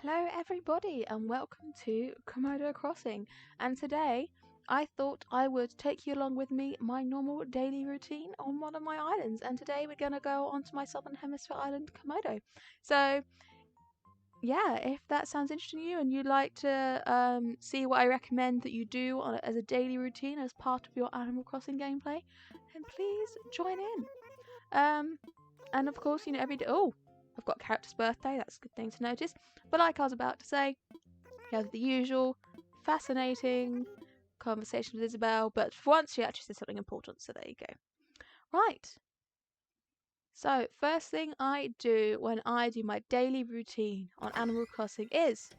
Hello everybody and welcome to Komodo Crossing, and today I thought I would take you along with me my normal daily routine on one of my islands, and today we're going to go onto my southern hemisphere island Komodo. So yeah, if that sounds interesting to you and you'd like to see what I recommend that you do as a daily routine as part of your Animal Crossing gameplay, then please join in. And of course, every day. Oh, I've got a character's birthday. That's a good thing to notice. But like I was about to say, you have the usual fascinating conversation with Isabelle. But for once, she actually said something important. So there you go. Right. So first thing I do when I do my daily routine on Animal Crossing is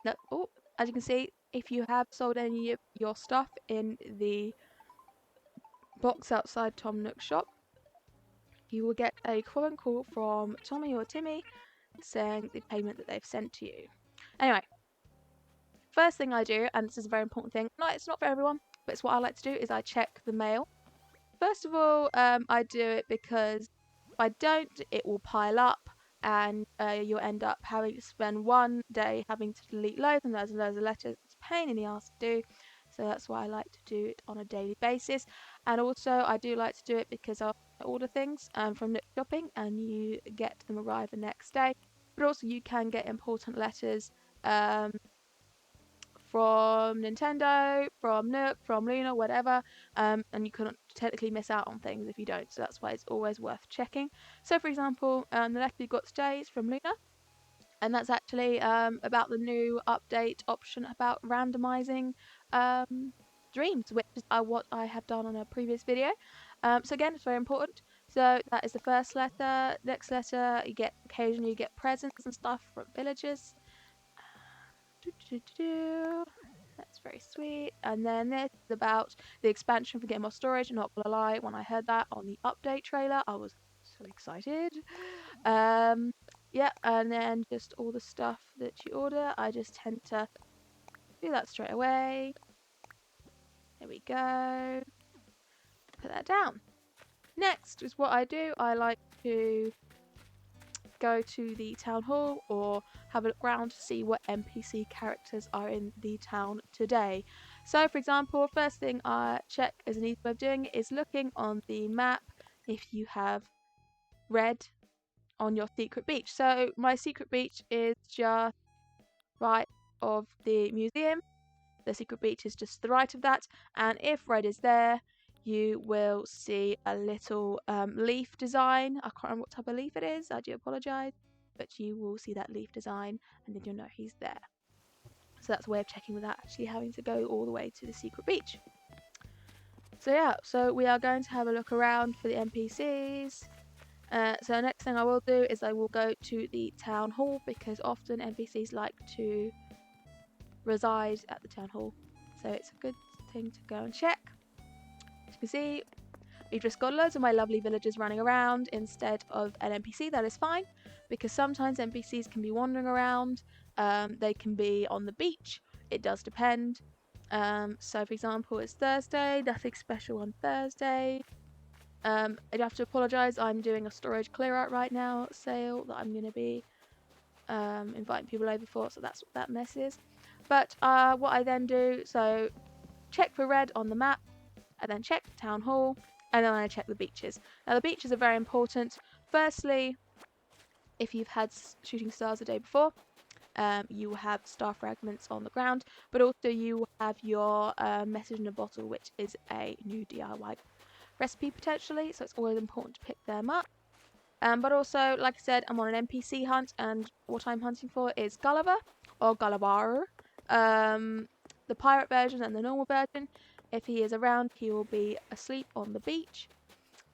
no. Oh, as you can see, if you have sold any of your stuff in the box outside Tom Nook's shop, you will get a phone call from Tommy or Timmy saying the payment that they've sent to you. Anyway, first thing I do, and this is a very important thing, no, it's not for everyone, but it's what I like to do, is I check the mail. First of all, I do it because if I don't, it will pile up and you'll end up having to spend one day having to delete loads and loads of letters. It's a pain in the ass to do. So that's why I like to do it on a daily basis. And also I do like to do it because I order things from Nook Shopping and you get them arrive the next day. But also you can get important letters from Nintendo, from Nook, from Luna, whatever, and you can technically miss out on things if you don't, so that's why it's always worth checking. So for example, the letter we got today is from Luna, and that's actually about the new update option about randomizing dreams, which is what I have done on a previous video. So again, it's very important. So that is the first letter. Next letter, occasionally you get presents and stuff from villagers. That's very sweet. And then this is about the expansion for getting more storage. Not gonna lie, when I heard that on the update trailer, I was so excited. Yeah, and then just all the stuff that you order, I just tend to do that straight away. There we go. Put that down. Next is what I do. I like to go to the town hall or have a look around to see what NPC characters are in the town today. So for example, first thing I check as an easy way of doing it is looking on the map if you have red on your secret beach. So my secret beach is just right of the museum. The secret beach is just to the right of that, and if red is there, you will see a little leaf design. I can't remember what type of leaf it is, I do apologise, but you will see that leaf design and then you'll know he's there. So that's a way of checking without actually having to go all the way to the secret beach. So yeah, so we are going to have a look around for the NPCs. So the next thing I will do is I will go to the town hall, because often NPCs like to reside at the town hall. So it's a good thing to go and check. As you can see, we've just got loads of my lovely villagers running around instead of an NPC. That is fine, because sometimes NPCs can be wandering around. They can be on the beach. It does depend. So for example, it's Thursday, nothing special on Thursday. I'd have to apologise, I'm doing a storage clear out right now sale that I'm going to be inviting people over for, so that's what that mess is. But what I then do, so check for red on the map, and then check the town hall, and then I check the beaches. Now the beaches are very important. Firstly, if you've had shooting stars the day before, you will have star fragments on the ground, but also you will have your message in a bottle, which is a new DIY recipe potentially, so it's always important to pick them up. But also, like I said, I'm on an NPC hunt, and what I'm hunting for is Gulliver, or Gullivar, the pirate version and the normal version. If he is around, he will be asleep on the beach,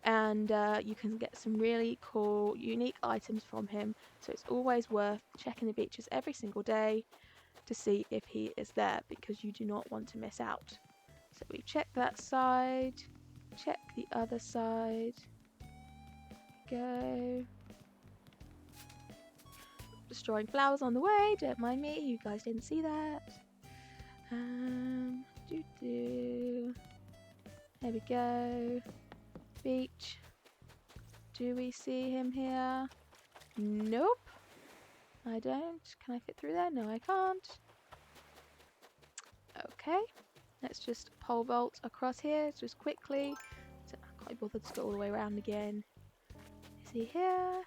and you can get some really cool, unique items from him, so it's always worth checking the beaches every single day to see if he is there, because you do not want to miss out. So we check that side, check the other side. Go. Destroying flowers on the way, don't mind me, you guys didn't see that. There we go. Beach. Do we see him here? Nope. I don't. Can I fit through there? No, I can't. Okay. Let's just pole vault across here just quickly. So I can't be bothered to go all the way around again. Is he here?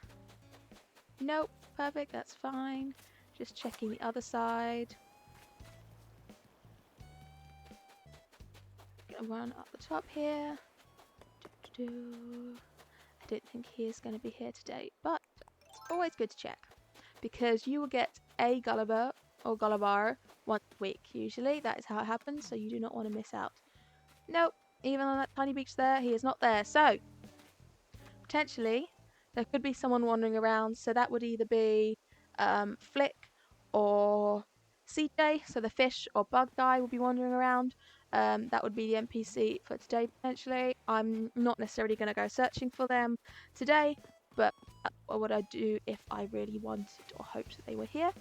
Nope. Perfect. That's fine. Just checking the other side. Gonna run up the top here. I don't think he is going to be here today, but it's always good to check because you will get a Gulliver or Gullivar once a week. Usually, that is how it happens, so you do not want to miss out. Nope. Even on that tiny beach there, he is not there. So potentially there could be someone wandering around, so that would either be Flick or CJ, so the fish or bug guy will be wandering around. That would be the NPC for today potentially. I'm not necessarily going to go searching for them today, but what would I do if I really wanted or hoped that they were here?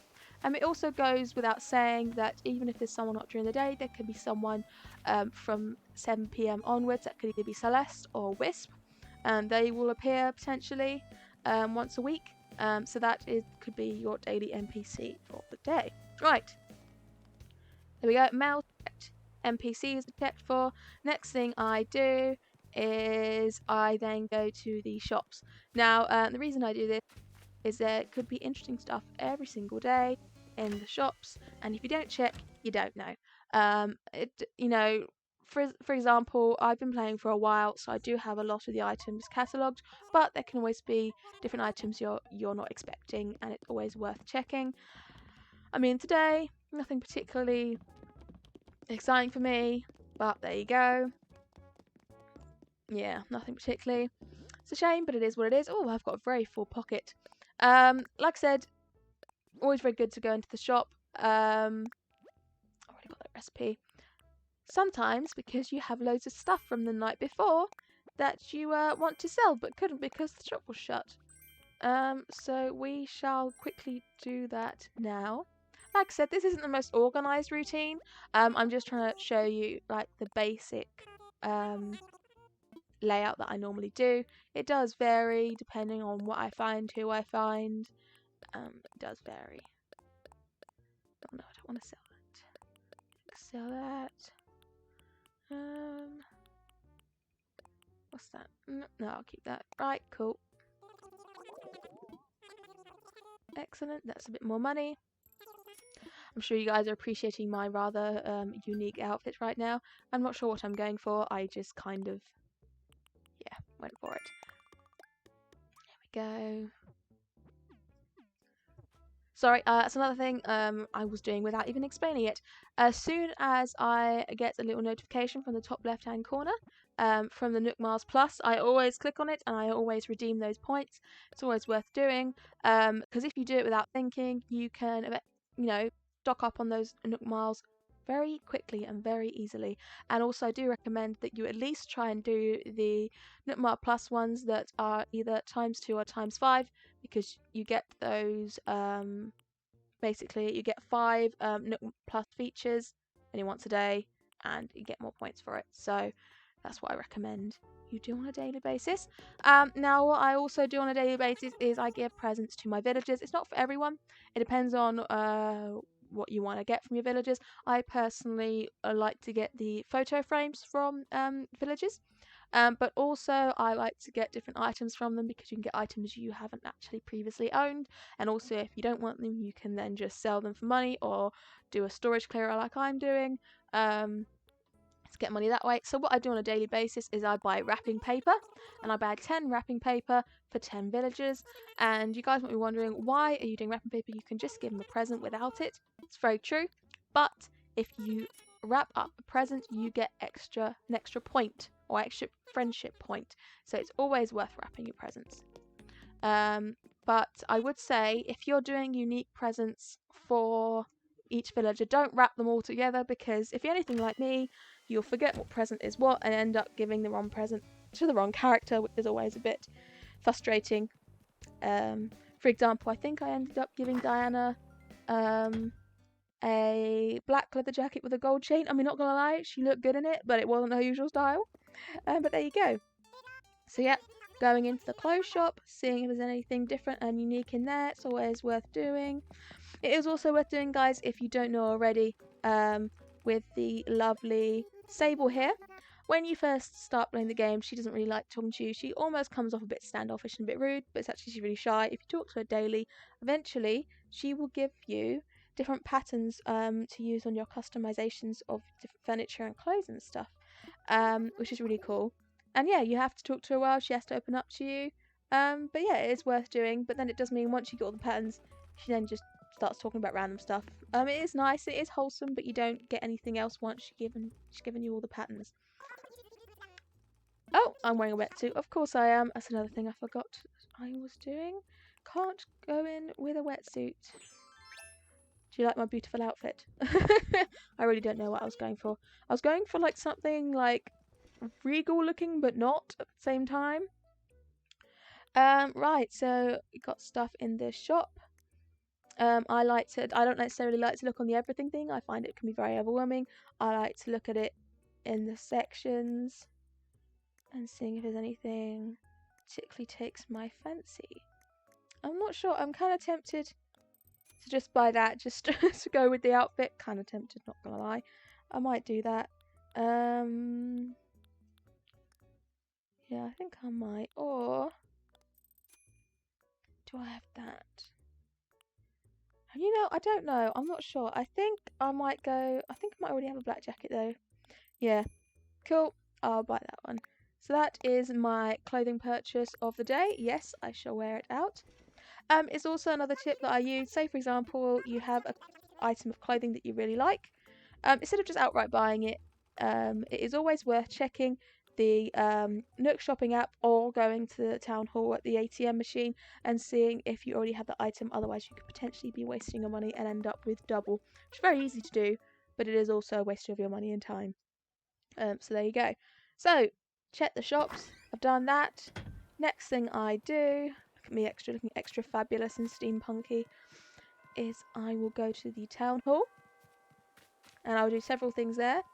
It also goes without saying that even if there's someone not during the day, there could be someone from 7 p.m. onwards. That could either be Celeste or Wisp, and they will appear potentially once a week. So that could be your daily NPC for the day. Right. There we go. Mail checked. NPCs are checked for. Next thing I do is I then go to the shops. Now, the reason I do this is there could be interesting stuff every single day in the shops, and if you don't check, you don't know. For example, I've been playing for a while, so I do have a lot of the items catalogued, but there can always be different items you're not expecting, and it's always worth checking. I mean, today nothing particularly exciting for me, but there you go. Yeah, nothing particularly. It's a shame, but it is what it is. Oh, I've got a very full pocket. Like I said, always very good to go into the shop. I've already got that recipe. Sometimes because you have loads of stuff from the night before that you want to sell but couldn't because the shop was shut. So we shall quickly do that now. Like I said, this isn't the most organised routine. I'm just trying to show you like the basic layout that I normally do. It does vary depending on what I find, who I find. It does vary. Oh no, I don't want to sell that. Sell that. What's that? No, I'll keep that. Right, cool. Excellent. That's a bit more money. I'm sure you guys are appreciating my rather unique outfit right now. I'm not sure what I'm going for. I just kind of, yeah, went for it. There we go. Sorry, that's another thing I was doing without even explaining it. As soon as I get a little notification from the top left-hand corner from the Nook Miles Plus, I always click on it and I always redeem those points. It's always worth doing because if you do it without thinking, you can, stock up on those Nook Miles very quickly and very easily. And also, I do recommend that you at least try and do the Nook Mile Plus ones that are either ×2 or ×5 because you get those. Basically, you get 5 Nook Plus features only once a day, and you get more points for it. So that's what I recommend you do on a daily basis. Now, what I also do on a daily basis is I give presents to my villagers. It's not for everyone. It depends on what you want to get from your villagers. I personally like to get the photo frames from villagers. But also I like to get different items from them because you can get items you haven't actually previously owned, and also if you don't want them you can then just sell them for money or do a storage clearer like I'm doing to get money that way. So what I do on a daily basis is I buy wrapping paper, and I buy 10 wrapping paper for 10 villagers. And you guys might be wondering, why are you doing wrapping paper? You can just give them a present without it. It's very true, but if you wrap up a present you get an extra point or extra friendship point, so it's always worth wrapping your presents. But I would say if you're doing unique presents for each villager, don't wrap them all together, because if you're anything like me, you'll forget what present is what and end up giving the wrong present to the wrong character, which is always a bit frustrating. For example, I think I ended up giving Diana a black leather jacket with a gold chain. I mean, not gonna lie, she looked good in it, but it wasn't her usual style. But there you go. So yeah, going into the clothes shop, seeing if there's anything different and unique in there. It's always worth doing. It is also worth doing, guys, if you don't know already, with the lovely Sable here. When you first start playing the game, she doesn't really like talking to you. She almost comes off a bit standoffish and a bit rude, but it's actually she's really shy. If you talk to her daily, eventually she will give you different patterns to use on your customizations of different furniture and clothes and stuff, which is really cool. And yeah, you have to talk to her well. She has to open up to you. But yeah, it is worth doing. But then it does mean once you get all the patterns, she then just starts talking about random stuff. It is nice, it is wholesome, but you don't get anything else once she's given you all the patterns. Oh, I'm wearing a wetsuit. Of course I am. That's another thing I forgot I was doing. Can't go in with a wetsuit. Do you like my beautiful outfit? I really don't know what I was going for. I was going for like something like regal looking, but not at the same time. Right, so we got stuff in the shop. I don't necessarily like to look on the everything thing. I find it can be very overwhelming. I like to look at it in the sections and seeing if there's anything particularly takes my fancy. I'm not sure. I'm kind of tempted to just buy that, just to go with the outfit. Kind of tempted, not gonna lie. I might do that. Yeah, I think I might. Or do I have that? You know, I don't know. I'm not sure. I think I might go. I think I might already have a black jacket though. Yeah, cool. I'll buy that one. So that is my clothing purchase of the day. Yes, I shall wear it out. It's also another tip that I use. Say, for example, you have an item of clothing that you really like. Instead of just outright buying it, it is always worth checking the Nook shopping app or going to the town hall at the ATM machine and seeing if you already have the item. Otherwise, you could potentially be wasting your money and end up with double, which is very easy to do, but it is also a waste of your money and time. So there you go. So check the shops. I've done that. Next thing I do, look at me looking extra fabulous and steampunky, is I will go to the town hall and I'll do several things there.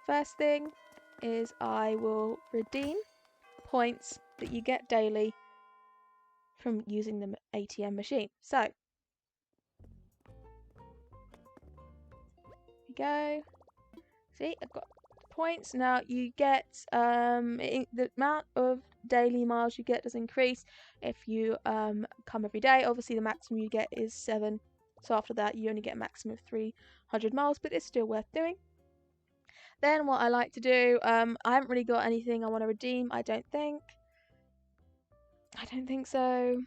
First thing is I will redeem points that you get daily from using the ATM machine. So here we go. See, I've got points. Now you get the amount of daily miles you get does increase if you come every day. Obviously the maximum you get is 7, so after that you only get a maximum of 300 miles, but it's still worth doing. Then what I like to do, I haven't really got anything I want to redeem. I don't think so.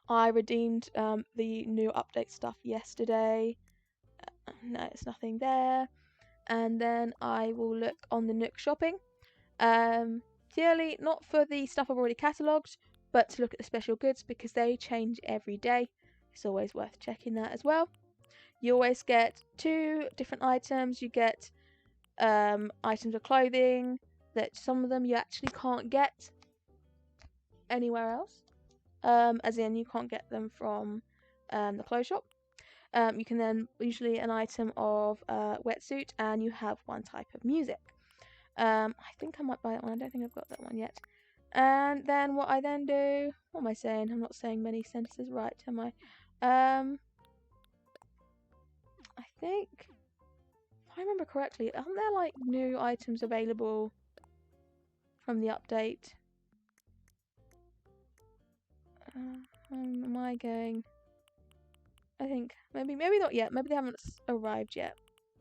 I redeemed the new update stuff yesterday. No, it's nothing there. And then I will look on the Nook shopping. Purely not for the stuff I've already catalogued, but to look at the special goods because they change every day. It's always worth checking that as well. You always get 2 different items. You get items of clothing that some of them you actually can't get anywhere else. As in you can't get them from the clothes shop. You can then usually an item of wetsuit, and you have 1 type of music. I think I might buy that one. I don't think I've got that one yet. And then what I then do? What am I saying? I'm not saying many sentences right, am I? I think, if I remember correctly, aren't there like new items available from the update? Am I going? I think maybe not yet. Maybe they haven't arrived yet.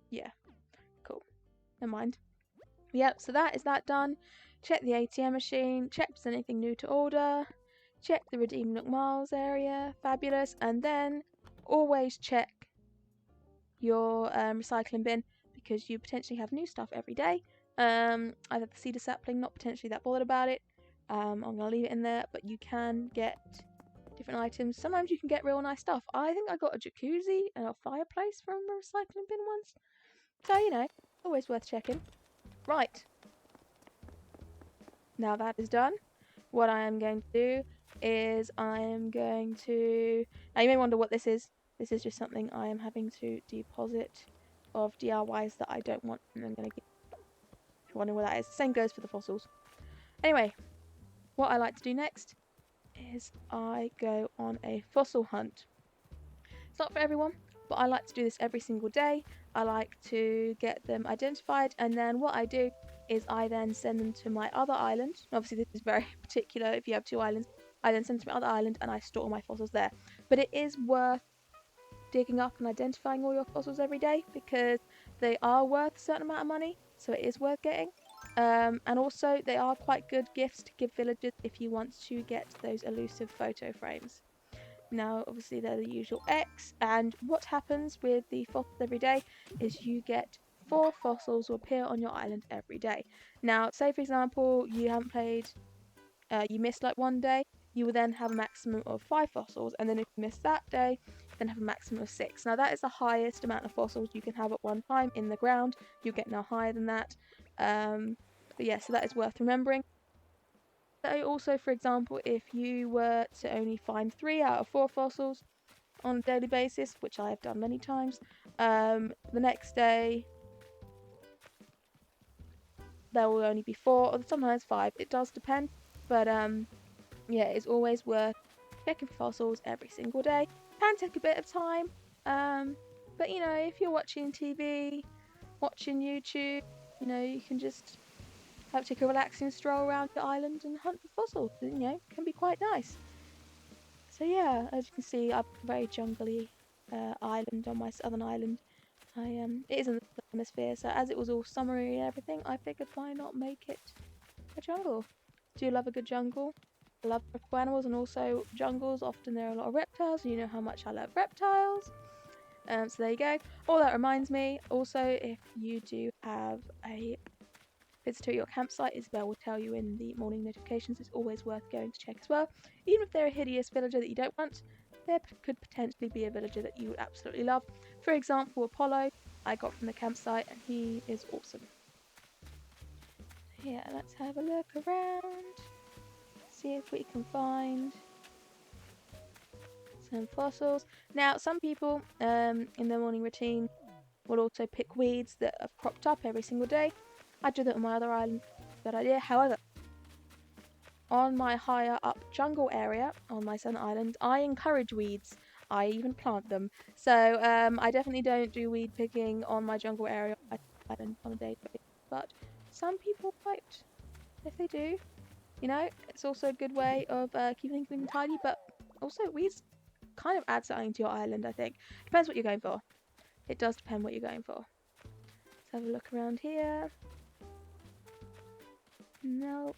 Yeah, cool. Never mind. Yep, so that is that done. Check the ATM machine. Check if there's anything new to order. Check the Redeem Nook Miles area. Fabulous. And then always check your recycling bin because you potentially have new stuff every day. I have the cedar sapling, not potentially that bothered about it. I'm going to leave it in there, but you can get different items. Sometimes you can get real nice stuff. I think I got a jacuzzi and a fireplace from a recycling bin once. So, you know, always worth checking. Right. Now that is done, what I am going to do is I am going to... Now you may wonder what this is. This is just something I am having to deposit of DIYs that I don't want, and I'm going to get... If you're wondering what that is, the same goes for the fossils. Anyway, what I like to do next is I go on a fossil hunt. It's not for everyone, but I like to do this every single day. I like to get them identified, and then what I do is I then send them to my other island. Obviously, this is very particular if you have 2 islands. I then send them to my other island and I store all my fossils there. But it is worth digging up and identifying all your fossils every day because they are worth a certain amount of money, so it is worth getting. And also, they are quite good gifts to give villagers if you want to get those elusive photo frames. Now, obviously, they're the usual X, and what happens with the fossils every day is you get 4 fossils will appear on your island every day. Now, say for example, you haven't played, you missed like one day, you will then have a maximum of 5 fossils, and then if you miss that day, then have a maximum of 6. Now, that is the highest amount of fossils you can have at one time in the ground. You'll get no higher than that. But yeah, so that is worth remembering. So also, for example, if you were to only find 3 out of 4 fossils on a daily basis, which I have done many times, the next day there will only be 4 or sometimes 5. It does depend, but yeah, it's always worth checking for fossils every single day. Can take a bit of time, but you know, if you're watching TV, watching YouTube, you know, you can just take a relaxing stroll around your island and hunt for fossils. You know, can be quite nice. So yeah, as you can see, I've a very jungly island on my southern island. It is in the southern hemisphere, so as it was all summery and everything, I figured why not make it a jungle. Do you love a good jungle? I love tropical animals and also jungles. Often there are a lot of reptiles, and you know how much I love reptiles. So there you go. All that reminds me, also, if you do have a visitor at your campsite, Isabel will tell you in the morning notifications. It's always worth going to check as well. Even if they're a hideous villager that you don't want, there could potentially be a villager that you would absolutely love. For example, Apollo, I got from the campsite, and he is awesome. Yeah, let's have a look around, see if we can find some fossils. Now, some people in their morning routine will also pick weeds that have cropped up every single day. I do that on my other island. Good idea. However, on my higher up jungle area on my southern island, I encourage weeds. I even plant them. So I definitely don't do weed picking on my jungle area on a daily basis. But some people might, if they do. You know, it's also a good way of keeping things tidy. But also, weeds kind of add something to your island. I think depends what you're going for. It does depend what you're going for. Let's have a look around here. No.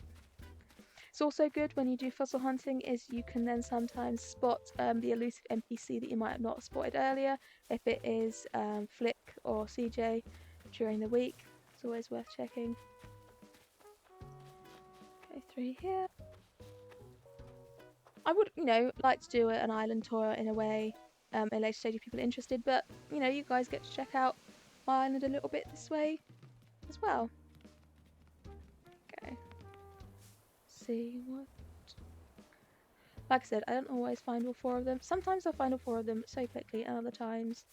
It's also good when you do fossil hunting is you can then sometimes spot the elusive NPC that you might have not spotted earlier if it is Flick or CJ during the week. It's always worth checking. Go through here. I would, you know, like to do an island tour in a way a later stage if people are interested, but you know, you guys get to check out my island a little bit this way as well. Okay. See what. Like I said, I don't always find all 4 of them. Sometimes I'll find all 4 of them so quickly, and other times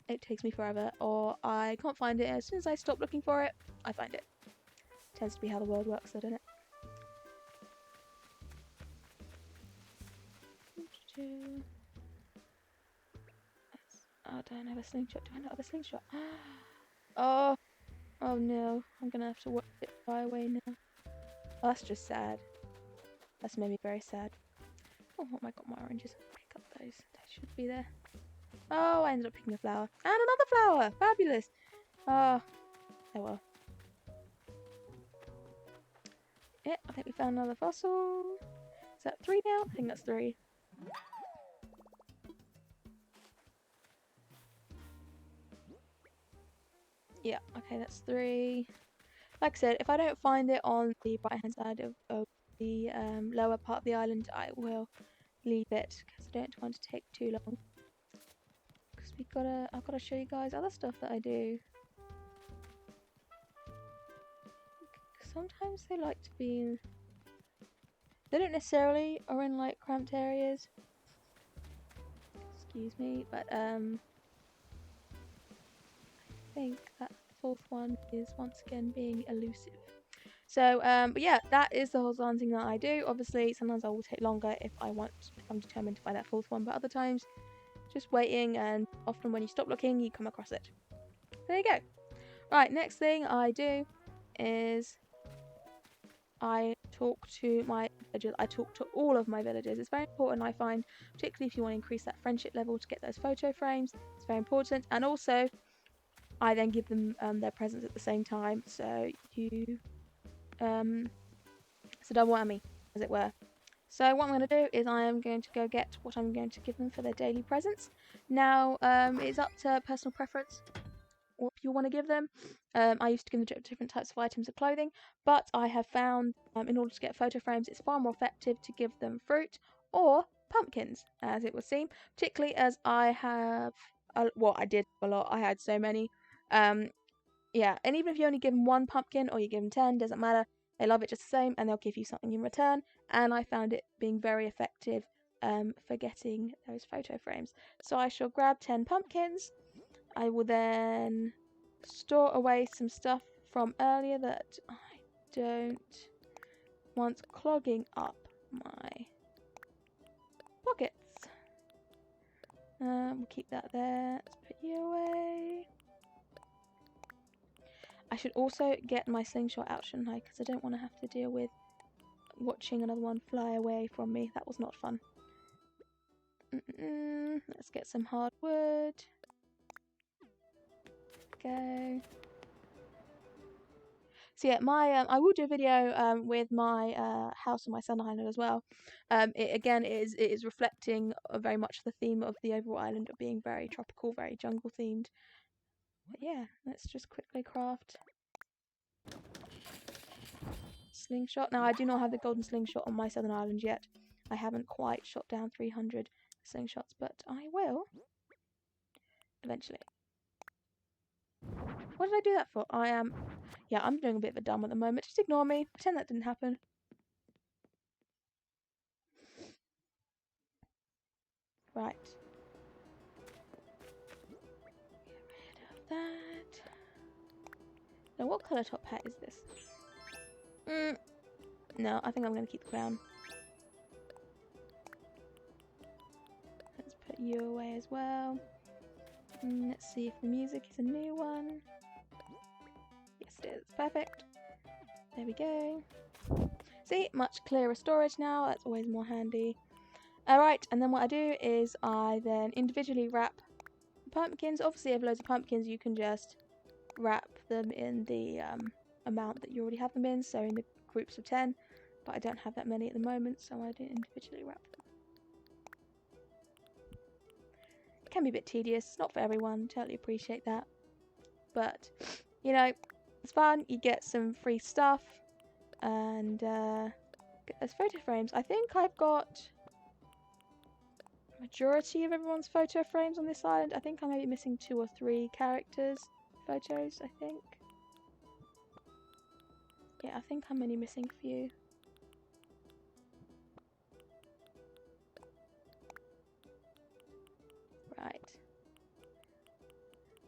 it takes me forever, or I can't find it. As soon as I stop looking for it, I find it. Tends to be how the world works, doesn't it? Oh, I don't have a slingshot. Do I not have a slingshot? Oh, oh no. I'm gonna have to watch it fly away now. Oh, that's just sad. That's made me very sad. Oh my god, my oranges. Pick up those. They should be there. Oh, I ended up picking a flower. And another flower! Fabulous! Oh, oh well. Yeah, I think we found another fossil. Is that 3 now? I think that's 3. Yeah, okay, that's 3. Like I said, if I don't find it on the right hand side of the lower part of the island, I will leave it because I don't want to take too long. Because I've gotta show you guys other stuff that I do. Sometimes they like to be. They don't necessarily are in like cramped areas. Excuse me, but I think that 4th one is once again being elusive. So, but yeah, that is the horizontal thing that I do. Obviously, sometimes I will take longer if I'm determined to find that fourth one, but other times, just waiting, and often when you stop looking, you come across it. There you go. Right, next thing I do is I talk to my villagers. I talk to all of my villagers. It's very important, I find, particularly if you want to increase that friendship level to get those photo frames. It's very important. And also, I then give them their presents at the same time. So you, it's a double whammy, as it were. So what I'm going to do is I am going to go get what I'm going to give them for their daily presents. Now, it's up to personal preference what you want to give them. I used to give them different types of items of clothing, but I have found in order to get photo frames, it's far more effective to give them fruit or pumpkins, as it would seem, particularly as I have, I did a lot. I had so many. Yeah, and even if you only give them one pumpkin or you give them 10, doesn't matter. They love it just the same, and they'll give you something in return. And I found it being very effective for getting those photo frames. So I shall grab 10 pumpkins. I will then store away some stuff from earlier that I don't want clogging up my pockets. We'll keep that there. Let's put you away. I should also get my slingshot out, shouldn't I? Because I don't want to have to deal with watching another one fly away from me. That was not fun. Let's get some hardwood. Go. So yeah, I will do a video with my house on my Sun Island as well. It is reflecting very much the theme of the overall island of being very tropical, very jungle themed. But yeah, let's just quickly craft slingshot. Now I do not have the golden slingshot on my Southern Island yet. I haven't quite shot down 300 slingshots, but I will eventually. What did I do that for? Yeah, I'm doing a bit of a dumb at the moment. Just ignore me. Pretend that didn't happen. Right. Get rid of that. Now, what colour top hat is this? No, I think I'm going to keep the crown. Let's put you away as well. Let's see if the music is a new one. Yes, it is. Perfect. There we go. See, much clearer storage now. That's always more handy. Alright, and then what I do is I then individually wrap pumpkins. Obviously, if you have loads of pumpkins, you can just wrap them in the amount that you already have them in, so in the groups of 10. But I don't have that many at the moment, so I do individually wrap them. It can be a bit tedious, not for everyone, totally appreciate that. But, you know, it's fun, you get some free stuff, and get those photo frames. I think I've got majority of everyone's photo frames on this island. I think I may be missing 2 or 3 characters' photos, I think. Yeah, I think I'm only missing a few. Right.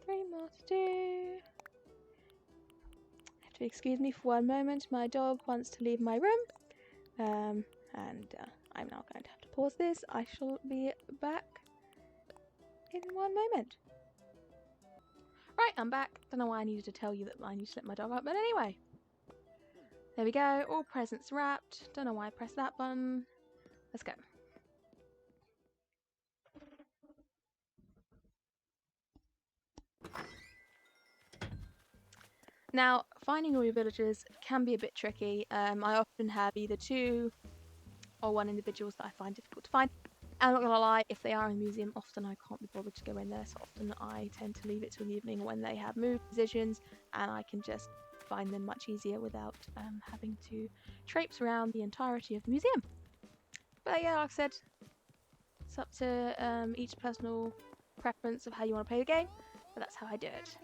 3 more to do. Have to excuse me for one moment. My dog wants to leave my room. I'm now going to have to pause this. I shall be back in one moment. Right, I'm back. Don't know why I needed to tell you that I need to let my dog out, but anyway. There we go. All presents wrapped. Don't know why I pressed that button. Let's go. Now, finding all your villagers can be a bit tricky. I often have either 2 or 1 individuals that I find difficult to find. I'm not gonna lie, if they are in the museum, often I can't be bothered to go in there, so often I tend to leave it till the evening when they have moved positions, and I can just find them much easier without having to traipse around the entirety of the museum. But yeah, like I said, it's up to each personal preference of how you want to play the game, but that's how I do it.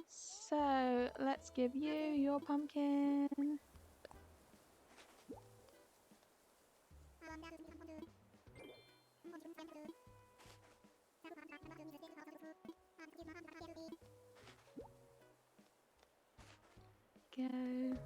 So, let's give you your pumpkin. Go.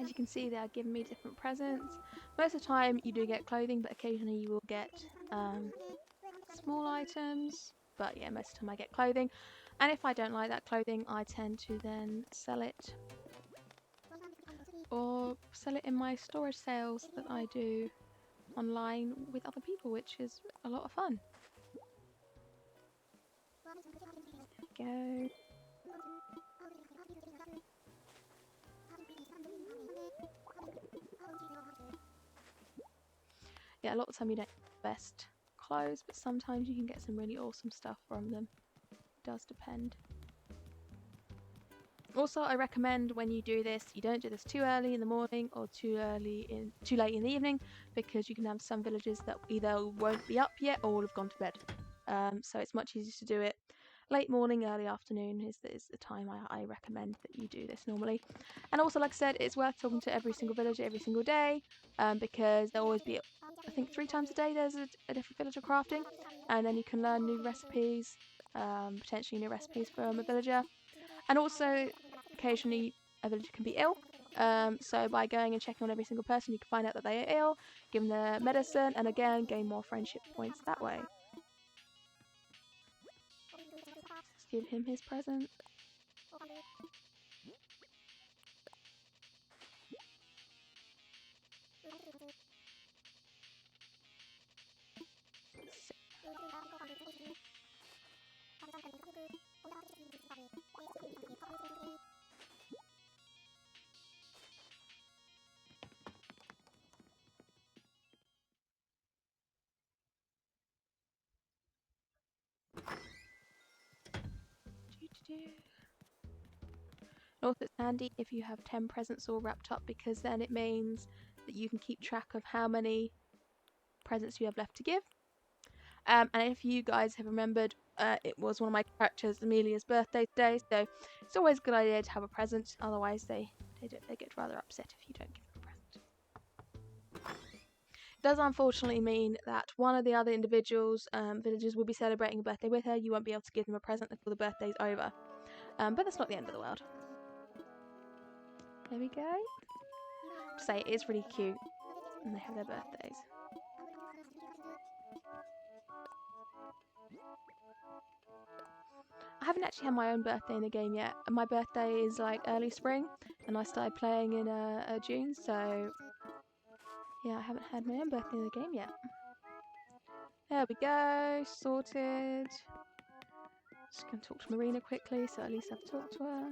As you can see, they are giving me different presents. Most of the time you do get clothing, but occasionally you will get small items. But yeah, most of the time I get clothing. And if I don't like that clothing, I tend to then sell it. Or sell it in my storage sales that I do online with other people, which is a lot of fun. There we go. Yeah, a lot of the time you don't get the best clothes, but sometimes you can get some really awesome stuff from them. It does depend. Also, I recommend when you do this, you don't do this too early in the morning or too late in the evening, because you can have some villages that either won't be up yet or will have gone to bed. So it's much easier to do it late morning, early afternoon is the time I recommend that you do this normally. And also, like I said, it's worth talking to every single villager every single day, because there'll always be, I think 3 times a day there's a different villager crafting, and then you can learn new recipes, potentially new recipes from a villager. And also, occasionally a villager can be ill. So by going and checking on every single person, you can find out that they are ill, give them their medicine, and again gain more friendship points that way. Let's give him his present. Also, it's handy if you have 10 presents all wrapped up, because then it means that you can keep track of how many presents you have left to give. And if you guys have remembered, it was one of my characters, Amelia's birthday today, so it's always a good idea to have a present. Otherwise, they get rather upset if you don't give them a present. It does unfortunately mean that one of the other villagers will be celebrating a birthday with her. You won't be able to give them a present until the birthday's over. But that's not the end of the world. There we go. Say it is really cute, and they have their birthdays. I haven't actually had my own birthday in the game yet. My birthday is like early spring, and I started playing in June, so yeah, I haven't had my own birthday in the game yet. There we go, sorted. Just gonna talk to Marina quickly, so at least I've talked to her.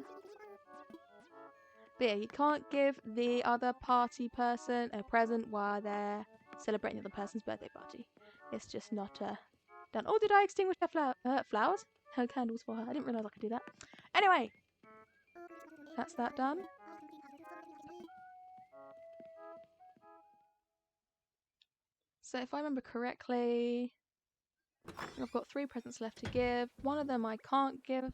But yeah, you can't give the other party person a present while they're celebrating the other person's birthday party. It's just not done. Oh, did I extinguish her flowers? Her candles for her. I didn't realise I could do that. Anyway, that's that done. So if I remember correctly, I've got 3 presents left to give. One of them I can't give.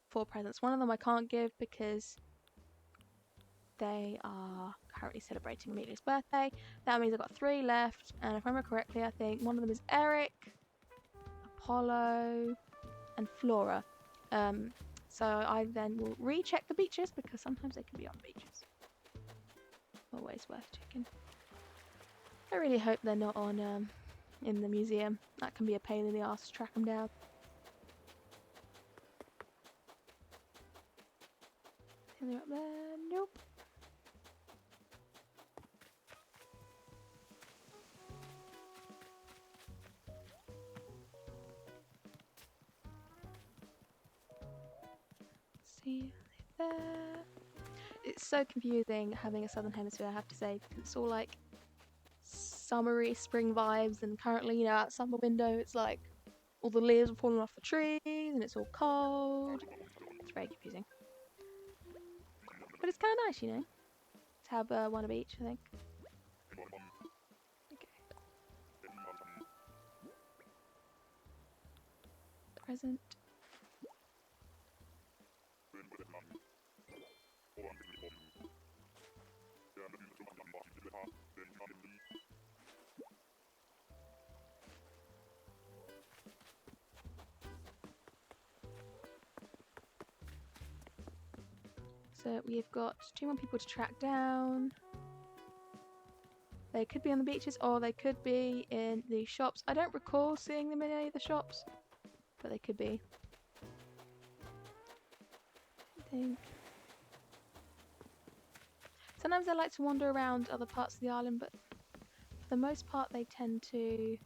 4 presents. One of them I can't give because they are currently celebrating Amelia's birthday. That means I've got 3 left, and if I remember correctly, I think one of them is Eric, Apollo, and Flora. So I then will recheck the beaches, because sometimes they can be on beaches. Always worth checking. I really hope they're not on in the museum. That can be a pain in the ass to track them down. They're up there. Nope. See there. It's so confusing having a southern hemisphere, I have to say, because it's all like summery spring vibes, and currently, you know, at summer window it's like all the leaves are falling off the trees and it's all cold. It's very confusing. But it's kind of nice, you know, to have one of each, I think. Okay. Present. So we've got 2 more people to track down. They could be on the beaches or they could be in the shops. I don't recall seeing them in any of the shops, but they could be. I think. Sometimes I like to wander around other parts of the island, but for the most part they tend to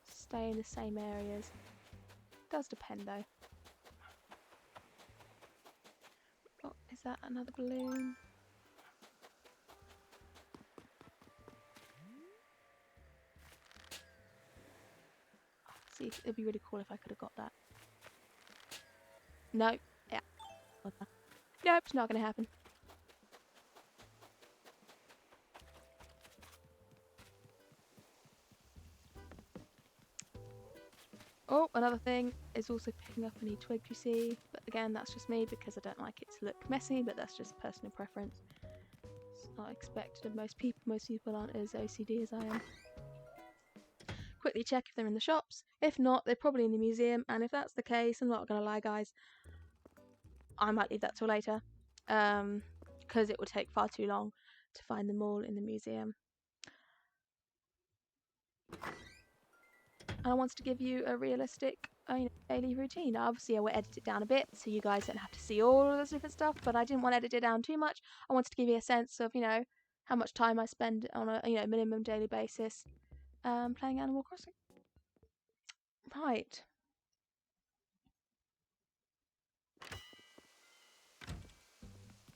stay in the same areas. It does depend though. Oh, is that another balloon? See, it'd be really cool if I could have got that. No. Yeah. Nope, it's not going to happen. Oh, another thing is also picking up any twig you see. But again, that's just me because I don't like it to look messy, but that's just personal preference. It's not expected of most people. Most people aren't as OCD as I am. Quickly check if they're in the shops. If not, they're probably in the museum. And if that's the case, I'm not going to lie, guys, I might leave that till later. Because it would take far too long to find them all in the museum. And I wanted to give you a realistic daily routine. Obviously, I will edit it down a bit so you guys don't have to see all of this different stuff, but I didn't want to edit it down too much. I wanted to give you a sense of, how much time I spend on a, minimum daily basis playing Animal Crossing. Right.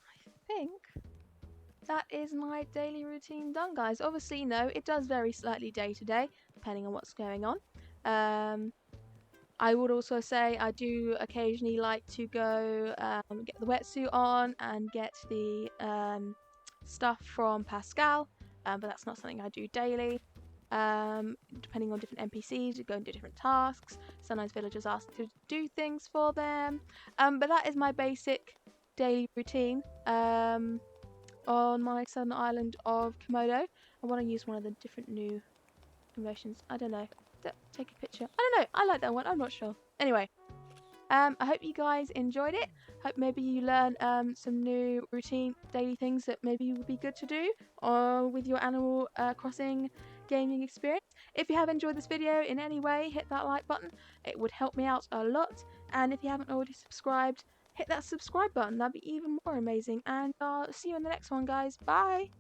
I think that is my daily routine done, guys. Obviously, no, it does vary slightly day to day, depending on what's going on. I would also say I do occasionally like to go get the wetsuit on and get the stuff from Pascal, but that's not something I do daily. Depending on different NPCs, you go and do different tasks. Sometimes villagers ask to do things for them, but that is my basic daily routine on my southern island of Komodo. I want to use one of the different new emotions. I don't know. Take a picture. I don't know. I like that one. I'm not sure. Anyway, I hope you guys enjoyed it. Hope maybe you learn some new routine daily things that maybe would be good to do with your Animal Crossing gaming experience. If you have enjoyed this video in any way, hit that like button. It would help me out a lot. And if you haven't already subscribed, hit that subscribe button. That'd be even more amazing. And I'll see you in the next one, guys. Bye!